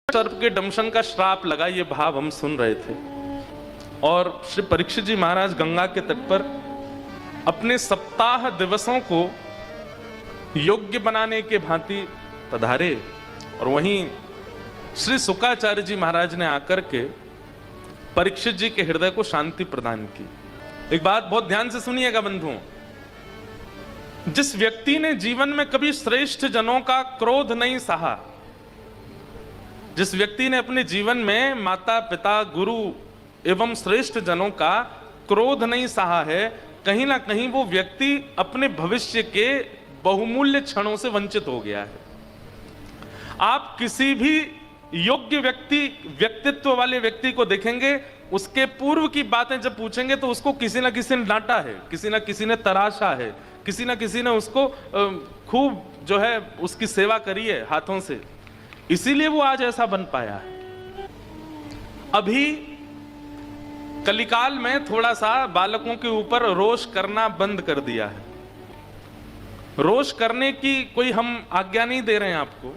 सर्प के दंशन का श्राप लगा, ये भाव हम सुन रहे थे। और श्री परीक्षित जी महाराज गंगा के तट पर अपने सप्ताह दिवसों को योग्य बनाने के भांति पधारे, और वहीं श्री शुकाचार्य जी महाराज ने आकर के परीक्षित जी के हृदय को शांति प्रदान की। एक बात बहुत ध्यान से सुनिएगा बंधुओं, जिस व्यक्ति ने जीवन में कभी श्रेष्ठ जनों का क्रोध नहीं सहा, जिस व्यक्ति ने अपने जीवन में माता पिता गुरु एवं श्रेष्ठ जनों का क्रोध नहीं सहा है, कहीं ना कहीं वो व्यक्ति अपने भविष्य के बहुमूल्य क्षणों से वंचित हो गया है। आप किसी भी योग्य व्यक्तित्व वाले व्यक्ति को देखेंगे, उसके पूर्व की बातें जब पूछेंगे तो उसको किसी ना किसी ने डांटा है, किसी ना किसी ने तराशा है, किसी ना किसी ने उसको खूब जो है उसकी सेवा करी है हाथों से, इसीलिए वो आज ऐसा बन पाया है। अभी कलिकाल में थोड़ा सा बालकों के ऊपर रोष करना बंद कर दिया है। रोष करने की कोई हम आज्ञा नहीं दे रहे हैं आपको,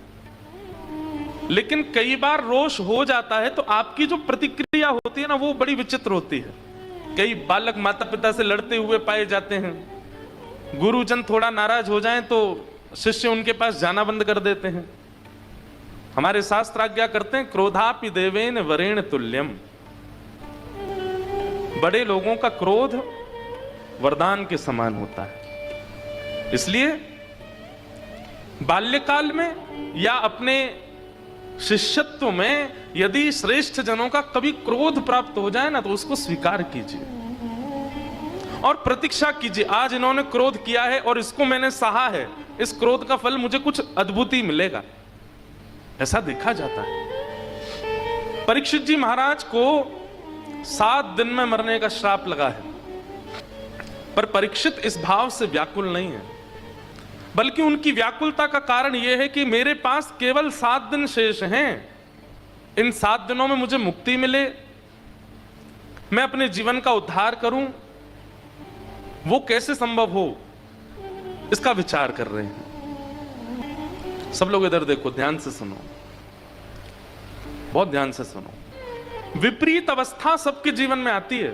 लेकिन कई बार रोष हो जाता है तो आपकी जो प्रतिक्रिया होती है ना, वो बड़ी विचित्र होती है। कई बालक माता पिता से लड़ते हुए पाए जाते हैं, गुरुजन थोड़ा नाराज हो जाएं तो शिष्य उनके पास जाना बंद कर देते हैं। हमारे शास्त्र आज्ञा करते हैं, क्रोधापि देवेन वरेण तुल्यम। बड़े लोगों का क्रोध वरदान के समान होता है। इसलिए बाल्यकाल में या अपने शिष्यत्व में यदि श्रेष्ठ जनों का कभी क्रोध प्राप्त हो जाए ना, तो उसको स्वीकार कीजिए और प्रतीक्षा कीजिए, आज इन्होंने क्रोध किया है और इसको मैंने सहा है, इस क्रोध का फल मुझे कुछ अद्भुत ही मिलेगा। ऐसा देखा जाता है। परीक्षित जी महाराज को 7 दिन में मरने का श्राप लगा है, पर परीक्षित इस भाव से व्याकुल नहीं है, बल्कि उनकी व्याकुलता का कारण यह है कि मेरे पास केवल 7 दिन शेष हैं। इन 7 दिनों में मुझे मुक्ति मिले, मैं अपने जीवन का उद्धार करूं, वो कैसे संभव हो, इसका विचार कर रहे हैं। सब लोग इधर देखो, ध्यान से सुनो, बहुत ध्यान से सुनो। विपरीत अवस्था सबके जीवन में आती है।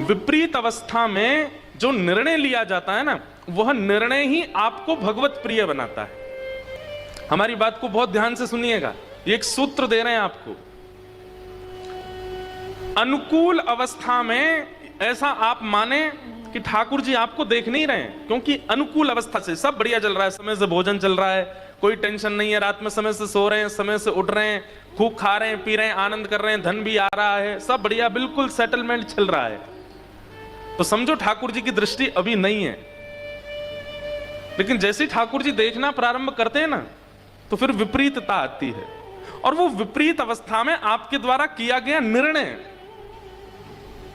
विपरीत अवस्था में जो निर्णय लिया जाता है ना, वह निर्णय ही आपको भगवत प्रिय बनाता है। हमारी बात को बहुत ध्यान से सुनिएगा, एक सूत्र दे रहे हैं आपको। अनुकूल अवस्था में ऐसा आप माने कि ठाकुर जी आपको देख नहीं रहे हैं, क्योंकि अनुकूल अवस्था से सब बढ़िया चल रहा है, समय से भोजन चल रहा है, कोई टेंशन नहीं है, रात में समय से सो रहे हैं, समय से उठ रहे हैं, खूब खा रहे हैं, पी रहे हैं, आनंद कर रहे हैं, धन भी आ रहा है, सब बढ़िया, बिल्कुल सेटलमेंट चल रहा है, तो समझो ठाकुर जी की दृष्टि अभी नहीं है। लेकिन जैसे ठाकुर जी देखना प्रारंभ करते हैं ना, तो फिर विपरीतता आती है, और वो विपरीत अवस्था में आपके द्वारा किया गया निर्णय,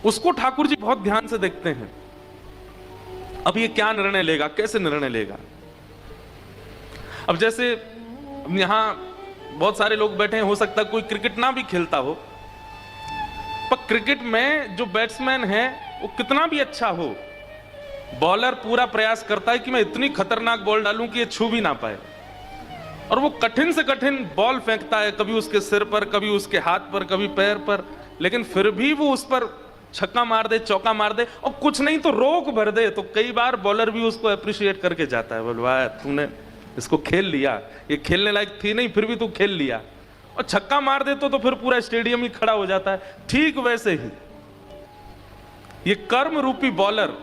उसको ठाकुर जी बहुत ध्यान से देखते हैं। अब ये क्या निर्णय लेगा, कैसे निर्णय लेगा। अब जैसे यहां बहुत सारे लोग बैठे हैं, हो सकता है कोई क्रिकेट ना भी खेलता हो, पर क्रिकेट में जो बैट्समैन है वो कितना भी अच्छा हो, बॉलर पूरा प्रयास करता है कि मैं इतनी खतरनाक बॉल डालूं कि ये छू भी ना पाए, और वो कठिन से कठिन बॉल फेंकता है, कभी उसके सिर पर, कभी उसके हाथ पर, कभी पैर पर, लेकिन फिर भी वो उस पर छक्का मार दे, चौका मार दे, और कुछ नहीं तो रोक भर दे, तो कई बार बॉलर भी उसको अप्रिशिएट करके जाता है, बोल वाह तूने इसको खेल लिया, ये खेलने लायक थी नहीं फिर भी तू खेल लिया। और छक्का मार दे तो फिर पूरा स्टेडियम ही खड़ा हो जाता है। ठीक वैसे ही ये कर्म रूपी बॉलर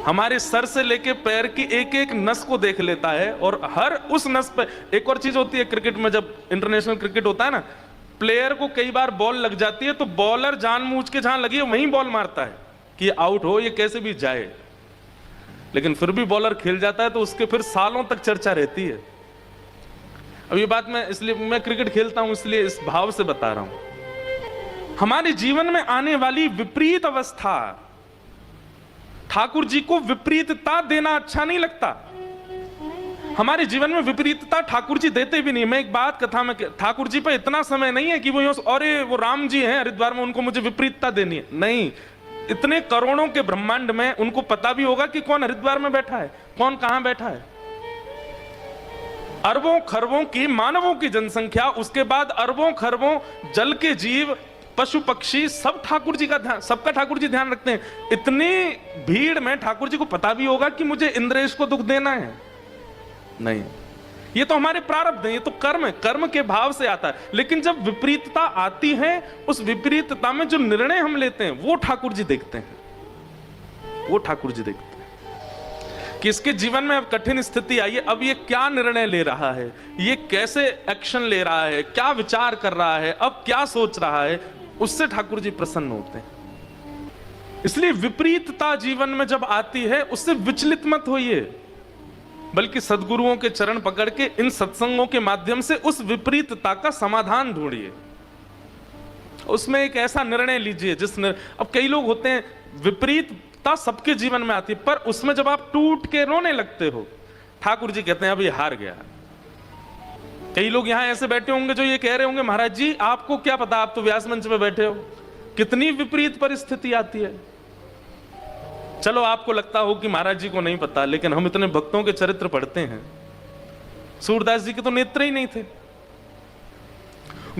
हमारे सर से लेके पैर की एक एक नस को देख लेता है, और हर उस नस पे एक और चीज होती है क्रिकेट में, जब इंटरनेशनल क्रिकेट होता है ना, प्लेयर को कई बार बॉल लग जाती है तो बॉलर जानबूझ के जहां लगी है वहीं बॉल मारता है कि आउट हो, ये कैसे भी जाए, लेकिन फिर भी बॉलर खेल जाता है तो उसके फिर सालों तक चर्चा रहती है। अब ये बात मैं क्रिकेट खेलता हूं इसलिए इस भाव से बता रहा हूं। हमारे जीवन में आने वाली विपरीत अवस्था, ठाकुर जी को विपरीतता देना अच्छा नहीं लगता। हमारे जीवन में विपरीतता ठाकुर जी देते भी नहीं। मैं एक बात कथा में, ठाकुर जी पर इतना समय नहीं है कि वो अरे वो राम जी हैं हरिद्वार में, उनको मुझे विपरीतता देनी है, नहीं। इतने करोड़ों के ब्रह्मांड में उनको पता भी होगा कि कौन हरिद्वार में बैठा है, कौन कहां बैठा है। अरबों खरबों की मानवों की जनसंख्या, उसके बाद अरबों खरबों जल के जीव, पशु पक्षी, सब ठाकुर जी का ध्यान, सबका ठाकुर जी ध्यान रखते हैं। इतनी भीड़ में ठाकुर जी को पता भी होगा कि मुझे इंद्रेश को दुख देना है? नहीं, ये तो हमारे प्रारब्ध है, ये तो कर्म है, कर्म के भाव से आता है। लेकिन जब विपरीतता आती है, उस विपरीतता में जो निर्णय हम लेते हैं वो ठाकुर जी देखते हैं, वो ठाकुर जी देखते हैं कि इसके जीवन में अब कठिन स्थिति आई है, अब ये क्या निर्णय ले रहा है, ये कैसे एक्शन ले रहा है, क्या विचार कर रहा है, अब क्या सोच रहा है, उससे ठाकुर जी प्रसन्न होते हैं। इसलिए विपरीतता जीवन में जब आती है उससे विचलित मत होइए, बल्कि सद्गुरुओं के चरण पकड़ के इन सत्संगों के माध्यम से उस विपरीतता का समाधान ढूंढिए, उसमें एक ऐसा निर्णय लीजिए अब कई लोग होते हैं, विपरीतता सबके जीवन में आती है, पर उसमें जब आप टूट के रोने लगते हो, ठाकुर जी कहते हैं अब ये हार गया। कई लोग यहां ऐसे बैठे होंगे जो ये कह रहे होंगे, महाराज जी आपको क्या पता, आप तो व्यास मंच पे बैठे हो, कितनी विपरीत परिस्थिति आती है। चलो आपको लगता हो कि महाराज जी को नहीं पता, लेकिन हम इतने भक्तों के चरित्र पढ़ते हैं। सूरदास जी के तो नेत्र ही नहीं थे,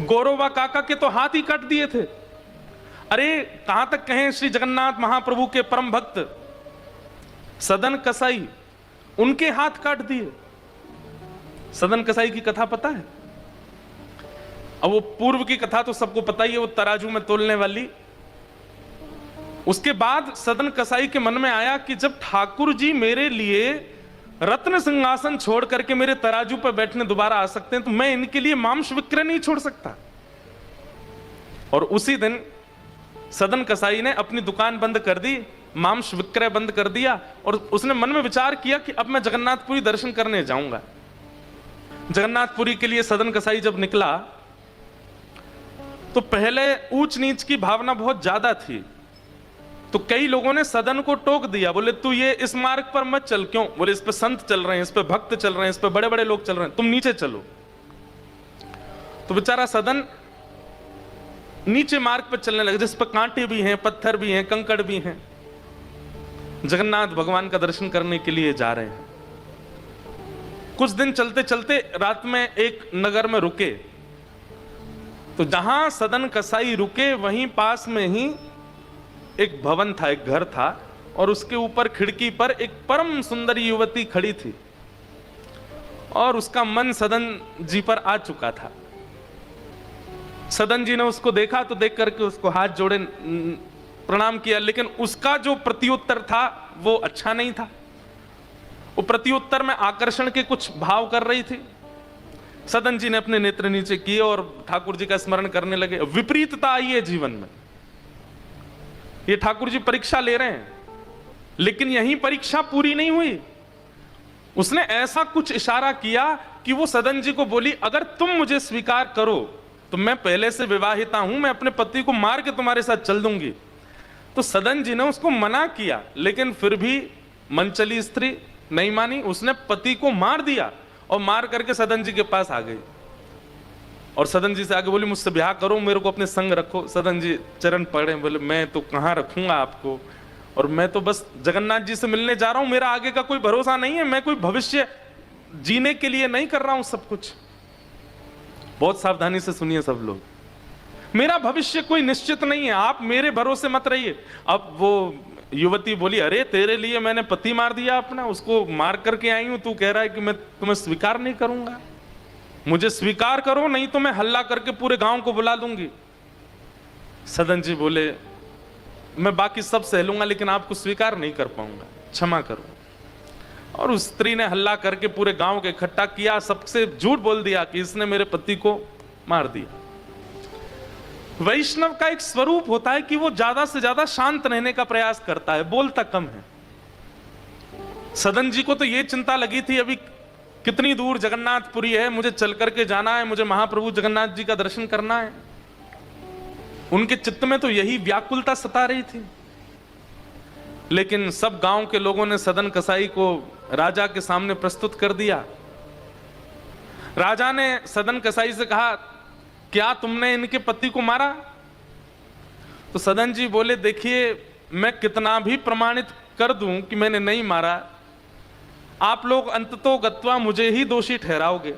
गौरवा काका के तो हाथ ही काट दिए थे। अरे कहां तक कहें, श्री जगन्नाथ महाप्रभु के परम भक्त सदन कसाई, उनके हाथ काट दिए। सदन कसाई की कथा पता है? अब वो पूर्व की कथा तो सबको पता ही है, वो तराजू में तोलने वाली। उसके बाद सदन कसाई के मन में आया कि जब ठाकुर जी मेरे लिए रत्न सिंहासन छोड़ करके मेरे तराजू पर बैठने दोबारा आ सकते हैं, तो मैं इनके लिए मांस विक्रय नहीं छोड़ सकता। और उसी दिन सदन कसाई ने अपनी दुकान बंद कर दी, मांस विक्रय बंद कर दिया, और उसने मन में विचार किया कि अब मैं जगन्नाथपुरी दर्शन करने जाऊंगा। जगन्नाथपुरी के लिए सदन कसाई जब निकला तो पहले ऊंच नीच की भावना बहुत ज्यादा थी, तो कई लोगों ने सदन को टोक दिया, बोले तू ये इस मार्ग पर मत चल। क्यों? बोले इस पे संत चल रहे हैं, इस पे भक्त चल रहे हैं, इस पे बड़े बड़े लोग चल रहे हैं, तुम नीचे चलो। तो बेचारा सदन नीचे मार्ग पर चलने लगे, जिस पर कांटे भी हैं, पत्थर भी हैं, कंकड़ भी हैं। जगन्नाथ भगवान का दर्शन करने के लिए जा रहे हैं। कुछ दिन चलते चलते रात में एक नगर में रुके, तो जहां सदन कसाई रुके वहीं पास में ही एक भवन था, एक घर था, और उसके ऊपर खिड़की पर एक परम सुंदर युवती खड़ी थी, और उसका मन सदन जी पर आ चुका था। सदन जी ने उसको देखा तो देख करके उसको हाथ जोड़े प्रणाम किया, लेकिन उसका जो प्रत्युत्तर था वो अच्छा नहीं था। वो प्रत्युत्तर में आकर्षण के कुछ भाव कर रही थी। सदन जी ने अपने नेत्र नीचे किए और ठाकुर जी का स्मरण करने लगे। विपरीतता आई है जीवन में, ये ठाकुर जी परीक्षा ले रहे हैं, लेकिन यही परीक्षा पूरी नहीं हुई। उसने ऐसा कुछ इशारा किया कि वो सदन जी को बोली, अगर तुम मुझे स्वीकार करो तो मैं पहले से विवाहिता हूं, मैं अपने पति को मार के तुम्हारे साथ चल दूंगी। तो सदन जी ने उसको मना किया, लेकिन फिर भी मनचली स्त्री नहीं मानी, उसने पति को मार दिया और मार करके सदन जी के पास आ गई और सदन जी से आगे बोली, मुझसे ब्याह करो, मेरे को अपने संग रखो। सदन जी चरण पड़े, बोले मैं तो कहां रखूंगा आपको, और मैं तो बस जगन्नाथ जी से मिलने जा रहा हूं, मेरा आगे का कोई भरोसा नहीं है, मैं कोई भविष्य जीने के लिए नहीं कर रहा हूं सब कुछ। बहुत सावधानी से सुनिए सब लोग, मेरा भविष्य कोई निश्चित नहीं है, आप मेरे भरोसे मत रहिए। अब वो युवती बोली, अरे तेरे लिए मैंने पति मार दिया अपना, उसको मार करके आई हूं, तू कह रहा है कि मैं तुम्हें स्वीकार नहीं करूंगा। मुझे स्वीकार करो, नहीं तो मैं हल्ला करके पूरे गांव को बुला दूंगी। सदन जी बोले, मैं बाकी सब सह लूंगा, लेकिन आपको स्वीकार नहीं कर पाऊंगा, क्षमा करो। और उस स्त्री ने हल्ला करके पूरे गांव को इकट्ठा किया, सबसे झूठ बोल दिया कि इसने मेरे पति को मार दिया। वैष्णव का एक स्वरूप होता है कि वो ज्यादा से ज्यादा शांत रहने का प्रयास करता है, बोलता कम है। सदन जी को तो ये चिंता लगी थी, अभी कितनी दूर जगन्नाथपुरी है, मुझे चल करके जाना है, मुझे महाप्रभु जगन्नाथ जी का दर्शन करना है। उनके चित्त में तो यही व्याकुलता सता रही थी। लेकिन सब गांव के लोगों ने सदन कसाई को राजा के सामने प्रस्तुत कर दिया। राजा ने सदन कसाई से कहा, क्या तुमने इनके पति को मारा? तो सदन जी बोले, देखिए मैं कितना भी प्रमाणित कर दूं कि मैंने नहीं मारा, आप लोग अंततो गत्वा मुझे ही दोषी ठहराओगे।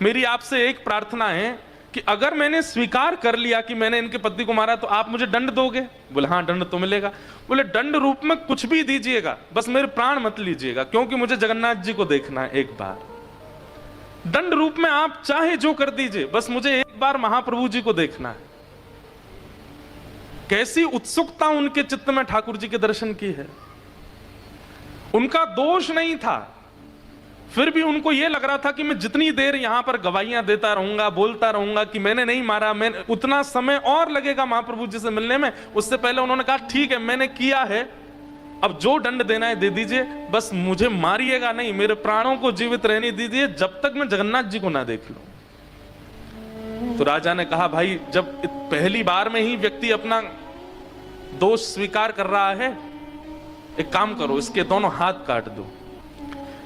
मेरी आपसे एक प्रार्थना है कि अगर मैंने स्वीकार कर लिया कि मैंने इनके पति को मारा तो आप मुझे दंड दोगे? बोले हाँ, दंड तो मिलेगा। बोले दंड रूप में कुछ भी दीजिएगा, बस मेरे प्राण मत लीजिएगा, क्योंकि मुझे जगन्नाथ जी को देखना है एक बार। दंड रूप में आप चाहे जो कर दीजिए, बस मुझे एक बार महाप्रभु जी को देखना है। कैसी उत्सुकता उनके चित्त में ठाकुर जी के दर्शन की है। उनका दोष नहीं था, फिर भी उनको यह लग रहा था कि मैं जितनी देर यहां पर गवाहियां देता रहूंगा, बोलता रहूंगा कि मैंने नहीं मारा, मैंने, उतना समय और लगेगा महाप्रभु जी से मिलने में। उससे पहले उन्होंने कहा ठीक है, मैंने किया है, अब जो दंड देना है दे दीजिए, बस मुझे मारिएगा नहीं, मेरे प्राणों को जीवित रहने दीजिए जब तक मैं जगन्नाथ जी को ना देख लूं। तो राजा ने कहा भाई, जब पहली बार में ही व्यक्ति अपना दोष स्वीकार कर रहा है, एक काम करो, इसके दोनों हाथ काट दो।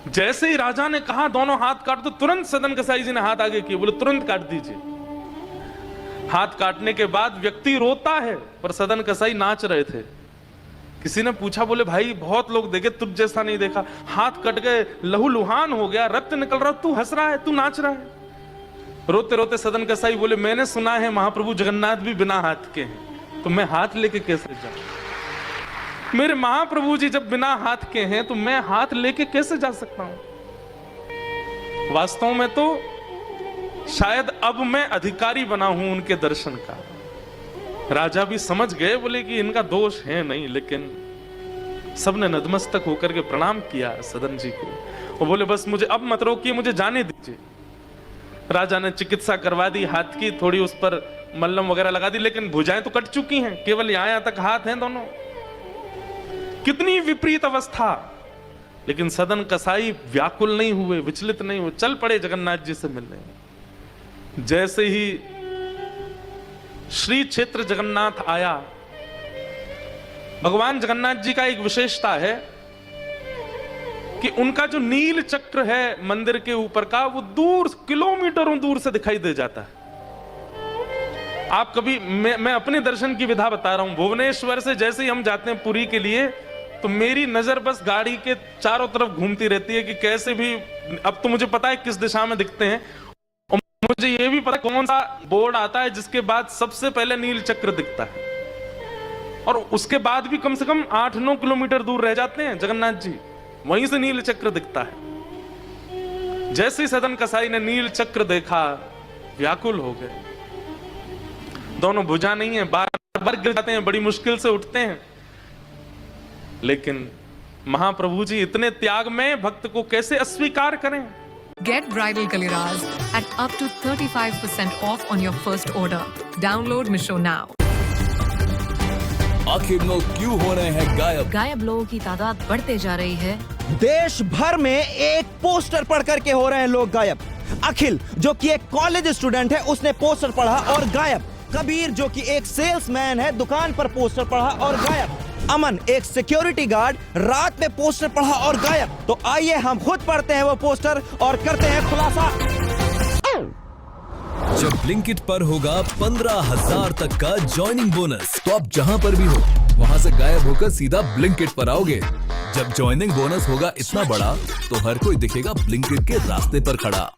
जैसे ही राजा ने कहा दोनों हाथ काट दो, तुरंत सदन कसाई जी ने हाथ आगे किए, बोले तुरंत काट दीजिए। हाथ काटने के बाद व्यक्ति रोता है, पर सदन कसाई नाच रहे थे। किसी ने पूछा, बोले भाई बहुत लोग देखे, तुझ जैसा नहीं देखा, हाथ कट गए, लहूलुहान हो गया, रक्त निकल रहा, तू हंस रहा है, तू नाच रहा है। रोते रोते सदन कसाई बोले, मैंने सुना है महाप्रभु जगन्नाथ भी बिना हाथ के हैं, तो मैं हाथ लेके कैसे जाऊं? मेरे महाप्रभु जी जब बिना हाथ के हैं तो मैं हाथ लेके कैसे जा सकता हूं? वास्तव में तो शायद अब मैं अधिकारी बना हूं उनके दर्शन का। राजा भी समझ गए, बोले कि इनका दोष है नहीं, लेकिन सबने नतमस्तक होकर के प्रणाम किया सदन जी को। वो बोले बस मुझे अब मत रोकिए, मुझे जाने दीजिए। राजा ने चिकित्सा करवा दी हाथ की, थोड़ी उस पर मल्लम वगैरह लगा दी, लेकिन भुजाएं तो कट चुकी हैं, केवल यहां तक हाथ हैं दोनों। कितनी विपरीत अवस्था, लेकिन सदन कसाई व्याकुल नहीं हुए, विचलित नहीं हुए, चल पड़े जगन्नाथ जी से मिलने। जैसे ही श्री क्षेत्र जगन्नाथ आया, भगवान जगन्नाथ जी का एक विशेषता है कि उनका जो नील चक्र है मंदिर के ऊपर का, वो दूर किलोमीटरों दूर से दिखाई दे जाता है। आप कभी, मैं अपने दर्शन की विधा बता रहा हूं, भुवनेश्वर से जैसे ही हम जाते हैं पुरी के लिए, तो मेरी नजर बस गाड़ी के चारों तरफ घूमती रहती है कि कैसे भी, अब तो मुझे पता है किस दिशा में दिखते हैं, और मुझे यह भी पता कौन सा बोर्ड आता है जिसके बाद सबसे पहले नील चक्र दिखता है, और उसके बाद भी कम से कम 8-9 किलोमीटर दूर रह जाते हैं जगन्नाथ जी, वहीं से नील चक्र दिखता है। जैसे ही सदन कसाई ने नील चक्र देखा, व्याकुल हो गए। दोनों भुजा नहीं है, बार बार गिर जाते हैं, बड़ी मुश्किल से उठते हैं, लेकिन महाप्रभु जी इतने त्याग में भक्त को कैसे अस्वीकार करें? Get Bridal Kaliraz at up to 35% off on your first order. Download Misho now. आखिर लोग क्यों हो रहे हैं गायब? गायब लोगों की तादाद बढ़ते जा रही है। देश भर में एक पोस्टर पढ़ करके हो रहे हैं लोग गायब। अखिल जो कि एक कॉलेज स्टूडेंट है, उसने पोस्टर पढ़ा और गायब। कबीर जो कि एक सेल्समैन है, दुकान पर पोस्टर पढ़ा और गायब। अमन एक सिक्योरिटी गार्ड, रात में पोस्टर पढ़ा और गायब। तो आइए हम खुद पढ़ते हैं वो पोस्टर और करते हैं खुलासा। जब ब्लिंकिट पर होगा 15,000 तक का ज्वाइनिंग बोनस, तो आप जहां पर भी हो वहां से गायब होकर सीधा ब्लिंकिट पर आओगे। जब ज्वाइनिंग बोनस होगा इतना बड़ा, तो हर कोई दिखेगा ब्लिंकिट के रास्ते पर खड़ा।